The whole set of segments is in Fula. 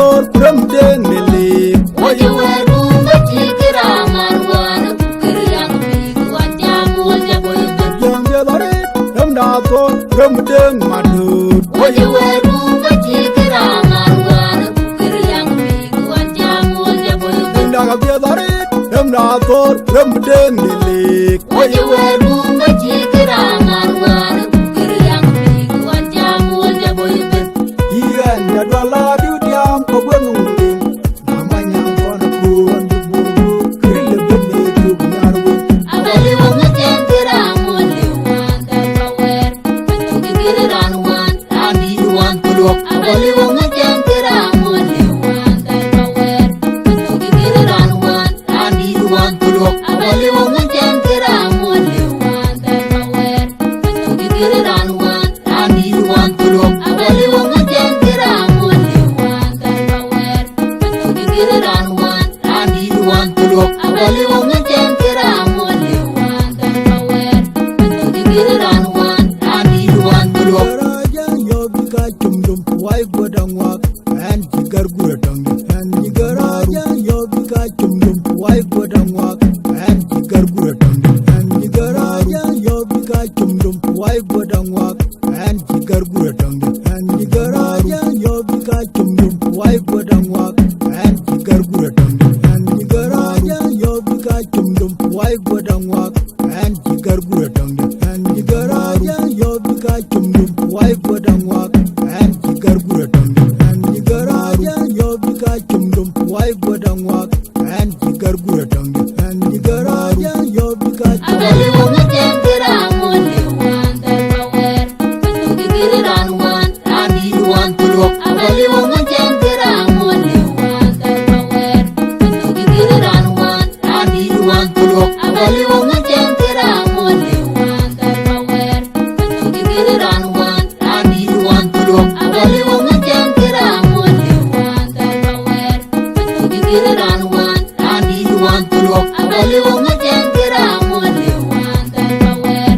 tor kuram den nele Oye weru machikira marwana Kiryang bigu anjamu jaboy yang dia dare ram da tor kuram den madut Oye weru machikira marwana Kiryang bigu anjamu jaboy da ga dia dare ram da tor kuram den nele Oye weru machikira marwana Kiryang bigu anjamu jaboy iyan da dala du diam ko gwenung din namanya kona kuwan du buru krille benne tu nyarwe Abali wonga jentira moli wanda power Tugi giriran wan ani wan tulok Abali wonga jentira moli wanda power Tugi giriran wan ani wan tulok Abali wonga jentira moli wanda power Tugi giriran wan ani wan tulok Abali wonga jentira moli wanda power Tugi giriran wan ani wan tulok Abali wonga jentira moli wanda power Tugi giriran wan ani wan tulok raja yo bika chumdum wai godang wak an jigar guratang an jigaraja yo bika chumdum wai godang wak an jigar guratang an jigaraja yo bika chumdum wai godang wak an jigar guratang an jigaraja yo bika chumdum wai godang wak an jigar guratang an jigaraja yo bika chumdum wai godang wak an jigar guratang an jigaraja yo bika chumdum wai godang wak an jigar guratang an jigaraja yo bika chumdum wai godang wak an jigar guratang an jigaraja yo bika Abali wonga jentira moli wanda power Tugi giriran wan ani wan tulok Abali wonga jentira moli wanda power Tugi giriran wan ani wan tulok Abali wonga jentira moli wanda power Tugi giriran wan ani wan tulok Abali wonga jentira moli wanda power Tugi giriran wan ani wan tulok Abali wonga jentira moli wanda power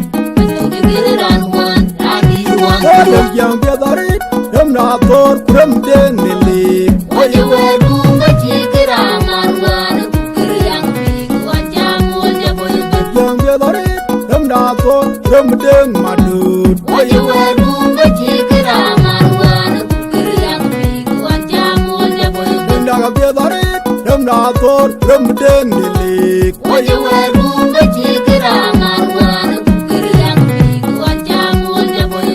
Tugi giriran wan ani wan tulok yang dia dari ram na tor kuram den nele Oye weru machikira marwana Kiryang bigu anjamu jaboy yang dia dari ram na tor kuram den madut Oye weru machikira marwana Kiryang bigu anjamu jaboy da ga dia dari ram na tor kuram den nele Oye weru machikira marwana Kiryang bigu anjamu jaboy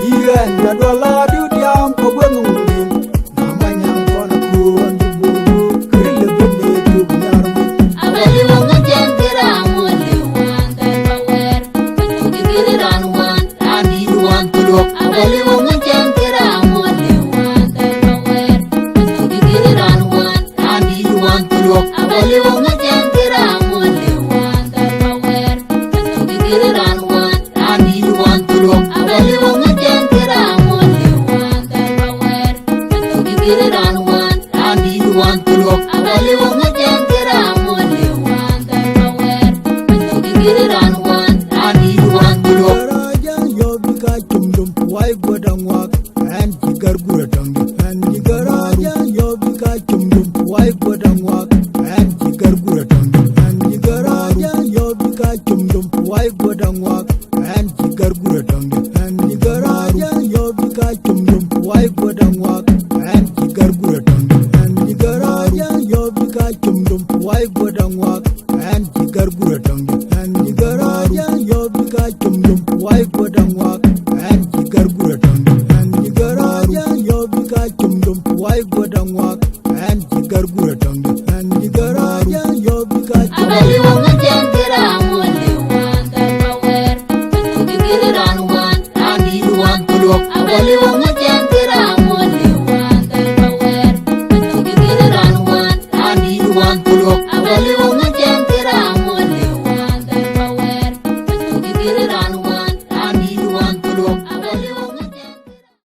iyan da dala du diam ko gwenung din namanya kona kuwan du buru krille benne tu nyarwe Abali wonga jentira moli wanda power Tugi giriran wan ani wan tulok Abali wonga jentira moli wanda power Tugi giriran wan ani wan tulok Abali wonga jentira moli wanda power Tugi giriran wan ani wan tulok Abali wonga jentira moli wanda power Tugi giriran wan ani wan tulok Abali wonga jentira moli wanda power Tugi giriran wan ani wan tulok raja yo bika chumdum wai godang wak an jigar guratang an jigaraja yo bika chumdum wai godang wak an jigar guratang an jigaraja yo bika chumdum wai godang wak an jigar guratang an jigaraja yo bika chumdum wai godang wak an jigar guratang an jigaraja yo bika chumdum wai godang wak an jigar guratang an jigaraja yo bika chumdum wai godang wak an jigar guratang an jigaraja yo bika chumdum wai godang